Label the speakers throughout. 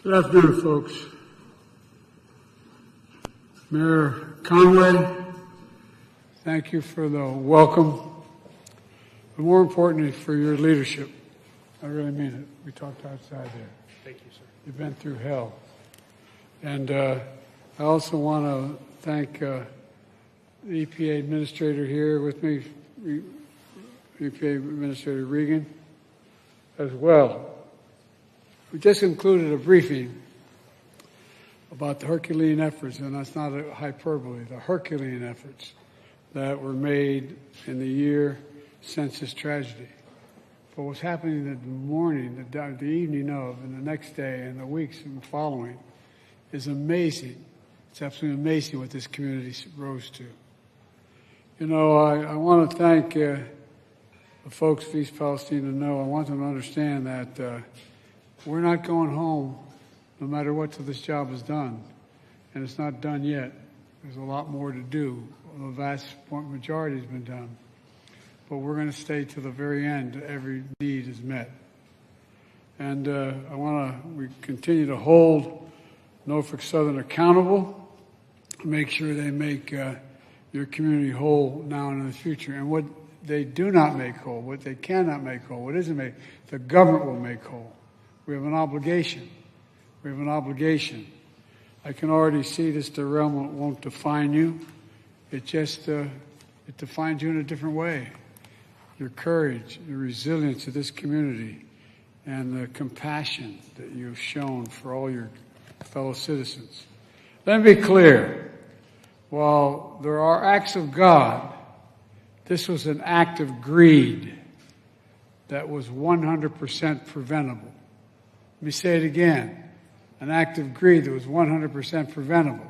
Speaker 1: Good afternoon, folks. Mayor Conway, thank you for the welcome, but more importantly, for your leadership. I really mean it. We talked outside there.
Speaker 2: Thank you, sir.
Speaker 1: You've been through hell. And I also want to thank the EPA Administrator here with me, EPA Administrator Regan, as well. We just concluded a briefing about the Herculean efforts, and that's not a hyperbole, the Herculean efforts that were made in the year since this tragedy. But what's happening in the morning, the evening of, and the next day, and the weeks following is amazing. It's absolutely amazing what this community rose to. You know, I want to thank the folks of East Palestine. I want them to understand that we're not going home no matter what till this job is done. And it's not done yet. There's a lot more to do. The vast majority has been done. But we're going to stay to the very end. Every need is met. And we continue to hold Norfolk Southern accountable, make sure they make your community whole now and in the future. And what they do not make whole, what they cannot make whole, what isn't made, the government will make whole. We have an obligation. We have an obligation. I can already see this derailment won't define you. It just it defines you in a different way. Your courage, your resilience to this community, and the compassion that you've shown for all your fellow citizens. Let me be clear. While there are acts of God, this was an act of greed that was 100% preventable. Let me say it again. An act of greed that was 100% preventable.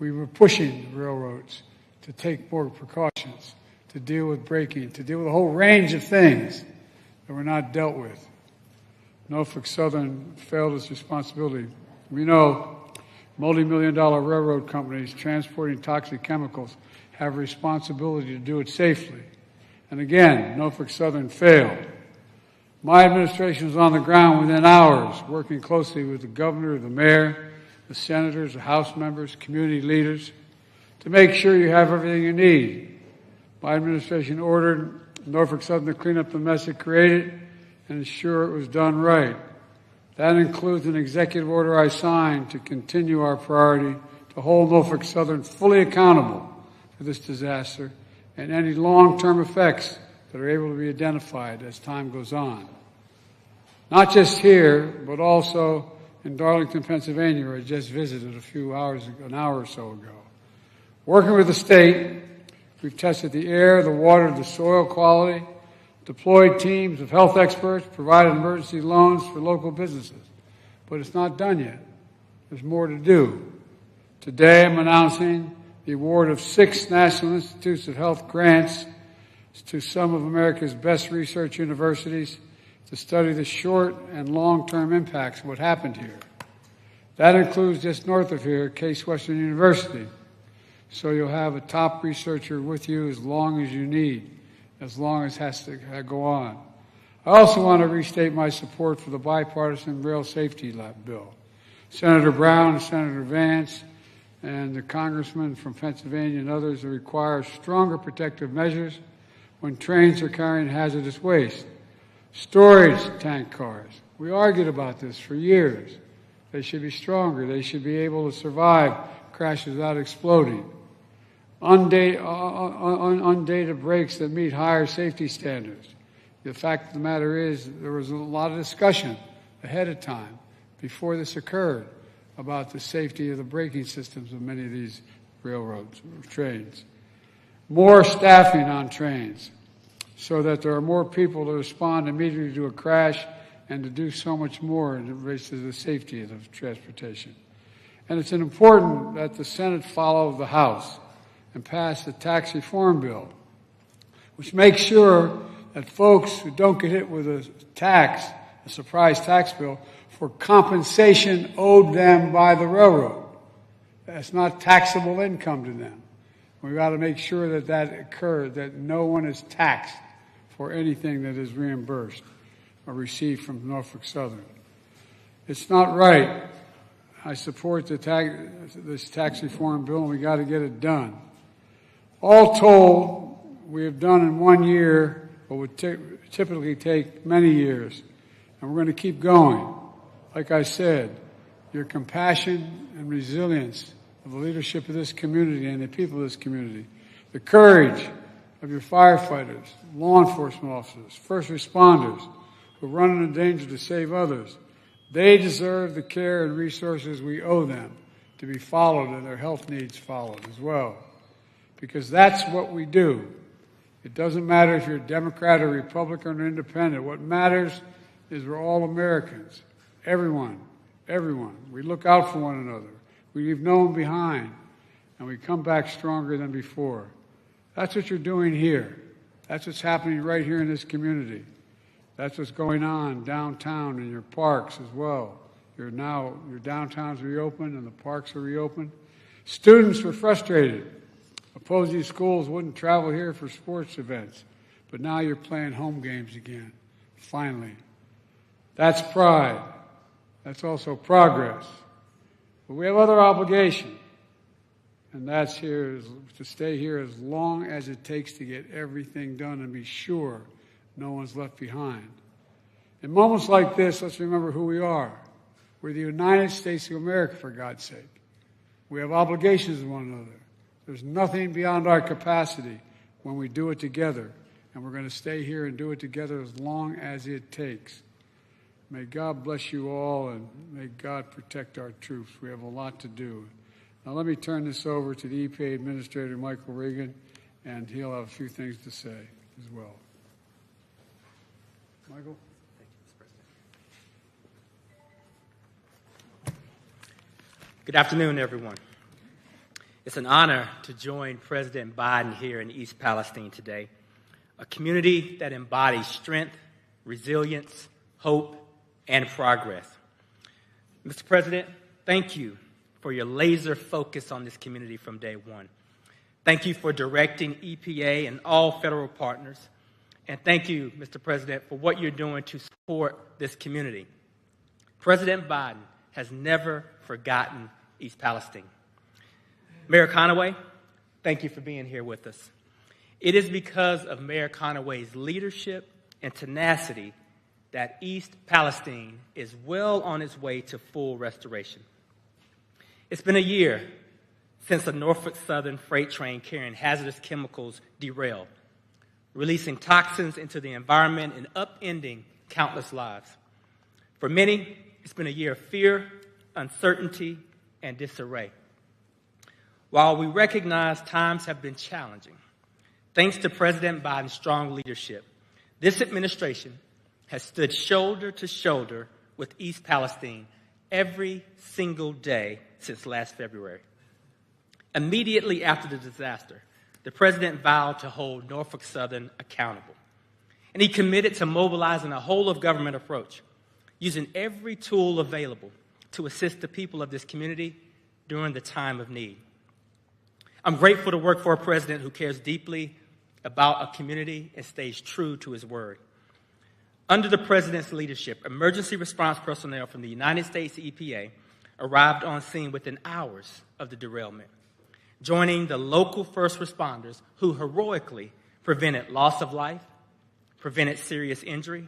Speaker 1: We were pushing the railroads to take more precautions, to deal with braking, to deal with a whole range of things that were not dealt with. Norfolk Southern failed its responsibility. We know multi-million-dollar railroad companies transporting toxic chemicals have a responsibility to do it safely. And again, Norfolk Southern failed. My administration was on the ground within hours, working closely with the governor, the mayor, the senators, the House members, community leaders, to make sure you have everything you need. My administration ordered Norfolk Southern to clean up the mess it created and ensure it was done right. That includes an executive order I signed to continue our priority to hold Norfolk Southern fully accountable for this disaster and any long-term effects that are able to be identified as time goes on. Not just here, but also in Darlington, Pennsylvania, where I just visited an hour or so ago. Working with the state, we've tested the air, the water, the soil quality, deployed teams of health experts, provided emergency loans for local businesses. But it's not done yet. There's more to do. Today I'm announcing the award of 6 National Institutes of Health grants to some of America's best research universities to study the short and long-term impacts of what happened here. That includes just north of here, Case Western University. So you'll have a top researcher with you as long as you need, as long as it has to go on. I also want to restate my support for the bipartisan rail safety bill. Senator Brown and Senator Vance and the congressman from Pennsylvania and others require stronger protective measures when trains are carrying hazardous waste. Storage tank cars. We argued about this for years. They should be stronger. They should be able to survive crashes without exploding. Undated brakes that meet higher safety standards. The fact of the matter is there was a lot of discussion ahead of time before this occurred about the safety of the braking systems of many of these railroads, trains. More staffing on trains so that there are more people to respond immediately to a crash and to do so much more in relation to the safety of the transportation. And it's important that the Senate follow the House and pass the tax reform bill, which makes sure that folks who don't get hit with a surprise tax bill, for compensation owed them by the railroad. That's not taxable income to them. We've got to make sure that occurs, that no one is taxed for anything that is reimbursed or received from Norfolk Southern. It's not right. I support this tax reform bill, and we got to get it done. All told, we have done in 1 year what would typically take many years, and we're going to keep going. Like I said, your compassion and resilience of the leadership of this community and the people of this community, the courage of your firefighters, law enforcement officers, first responders who run into danger to save others, they deserve the care and resources we owe them to be followed and their health needs followed as well. Because that's what we do. It doesn't matter if you're a Democrat or Republican or Independent. What matters is we're all Americans. Everyone. We look out for one another. We leave no one behind. And we come back stronger than before. That's what you're doing here. That's what's happening right here in this community. That's what's going on downtown in your parks as well. Your downtown's reopened and the parks are reopened. Students were frustrated. Opposing schools wouldn't travel here for sports events. But now you're playing home games again, finally. That's pride. That's also progress. But we have other obligations. And that's here to stay here as long as it takes to get everything done and be sure no one's left behind. In moments like this, let's remember who we are. We're the United States of America, for God's sake. We have obligations to one another. There's nothing beyond our capacity when we do it together. And we're going to stay here and do it together as long as it takes. May God bless you all, and may God protect our troops. We have a lot to do. Now let me turn this over to the EPA Administrator, Michael Regan, and he'll have a few things to say as well. Michael?
Speaker 2: Thank you, Mr. President. Good afternoon, everyone. It's an honor to join President Biden here in East Palestine today, a community that embodies strength, resilience, hope, and progress. Mr. President, thank you for your laser focus on this community from day one. Thank you for directing EPA and all federal partners. And thank you, Mr. President, for what you're doing to support this community. President Biden has never forgotten East Palestine. Mayor Conaway, thank you for being here with us. It is because of Mayor Conaway's leadership and tenacity that East Palestine is well on its way to full restoration. It's been a year since a Norfolk Southern freight train carrying hazardous chemicals derailed, releasing toxins into the environment and upending countless lives. For many, it's been a year of fear, uncertainty, and disarray. While we recognize times have been challenging, thanks to President Biden's strong leadership, this administration has stood shoulder to shoulder with East Palestine every single day since last February. Immediately after the disaster, the president vowed to hold Norfolk Southern accountable. And he committed to mobilizing a whole-of-government approach, using every tool available to assist the people of this community during the time of need. I'm grateful to work for a president who cares deeply about a community and stays true to his word. Under the president's leadership, emergency response personnel from the United States EPA arrived on scene within hours of the derailment, joining the local first responders who heroically prevented loss of life, prevented serious injury,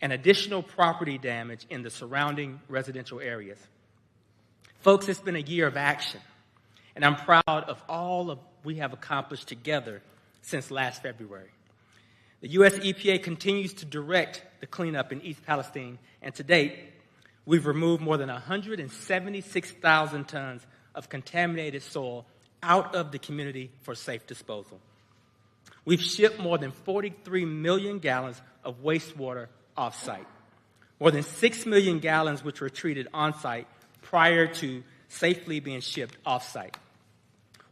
Speaker 2: and additional property damage in the surrounding residential areas. Folks, it's been a year of action, and I'm proud of all we have accomplished together since last February. The U.S. EPA continues to direct the cleanup in East Palestine, and to date, we've removed more than 176,000 tons of contaminated soil out of the community for safe disposal. We've shipped more than 43 million gallons of wastewater off-site, more than 6 million gallons which were treated on-site prior to safely being shipped off-site.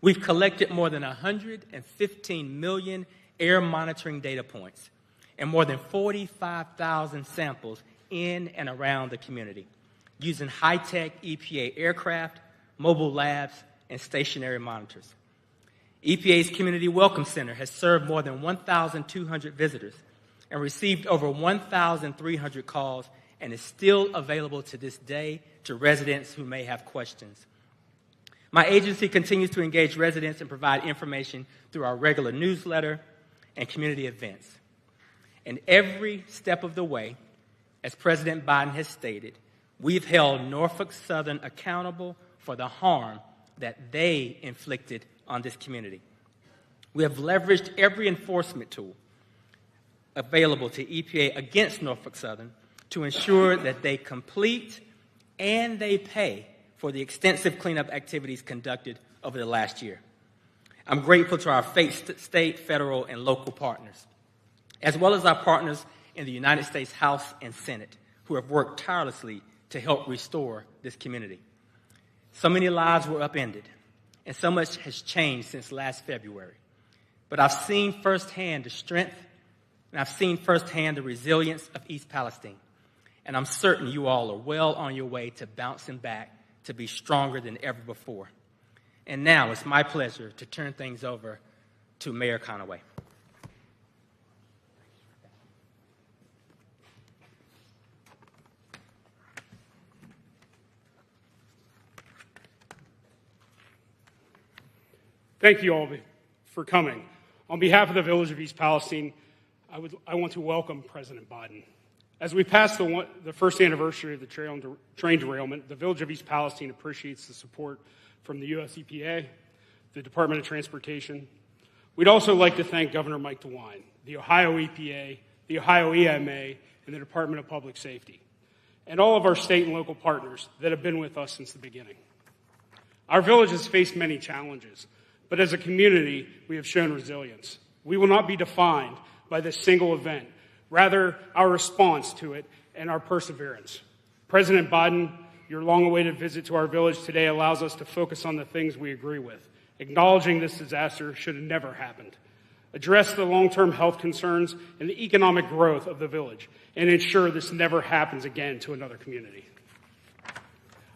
Speaker 2: We've collected more than 115 million air monitoring data points and more than 45,000 samples in and around the community using high-tech EPA aircraft, mobile labs, and stationary monitors. EPA's Community Welcome Center has served more than 1,200 visitors and received over 1,300 calls and is still available to this day to residents who may have questions. My agency continues to engage residents and provide information through our regular newsletter and community events. And every step of the way, as President Biden has stated, we've held Norfolk Southern accountable for the harm that they inflicted on this community. We have leveraged every enforcement tool available to EPA against Norfolk Southern to ensure that they complete and they pay for the extensive cleanup activities conducted over the last year. I'm grateful to our state, federal, and local partners, as well as our partners in the United States House and Senate, who have worked tirelessly to help restore this community. So many lives were upended, and so much has changed since last February. But I've seen firsthand the strength, and I've seen firsthand the resilience of East Palestine. And I'm certain you all are well on your way to bouncing back to be stronger than ever before. And now it's my pleasure to turn things over to Mayor Conaway.
Speaker 3: Thank you all for coming. On behalf of the Village of East Palestine, I want to welcome President Biden. As we pass the first anniversary of the train derailment, the Village of East Palestine appreciates the support from the U.S. EPA, the Department of Transportation. We'd also like to thank Governor Mike DeWine, the Ohio EPA, the Ohio EMA, and the Department of Public Safety, and all of our state and local partners that have been with us since the beginning. Our village has faced many challenges, but as a community, we have shown resilience. We will not be defined by this single event, rather our response to it and our perseverance. President Biden, your long-awaited visit to our village today allows us to focus on the things we agree with, acknowledging this disaster should have never happened, address the long-term health concerns and the economic growth of the village, and ensure this never happens again to another community.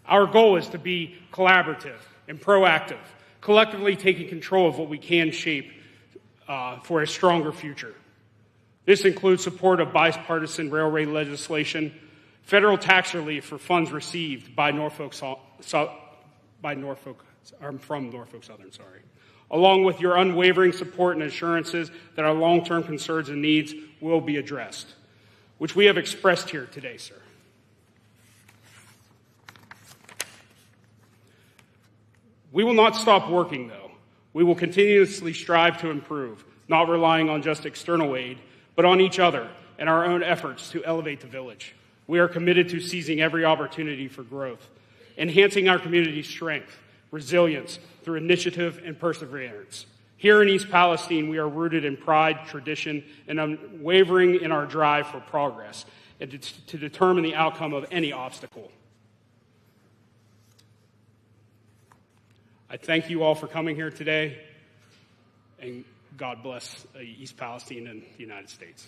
Speaker 3: Our goal is to be collaborative and proactive, collectively taking control of what we can shape for a stronger future. This includes support of bipartisan railway legislation, federal tax relief for funds received by from Norfolk Southern, along with your unwavering support and assurances that our long-term concerns and needs will be addressed, which we have expressed here today, sir. We will not stop working, though. We will continuously strive to improve, not relying on just external aid, but on each other and our own efforts to elevate the village. We are committed to seizing every opportunity for growth, enhancing our community's strength, resilience, through initiative and perseverance. Here in East Palestine, we are rooted in pride, tradition, and unwavering in our drive for progress and to determine the outcome of any obstacle. I thank you all for coming here today, and God bless East Palestine and the United States.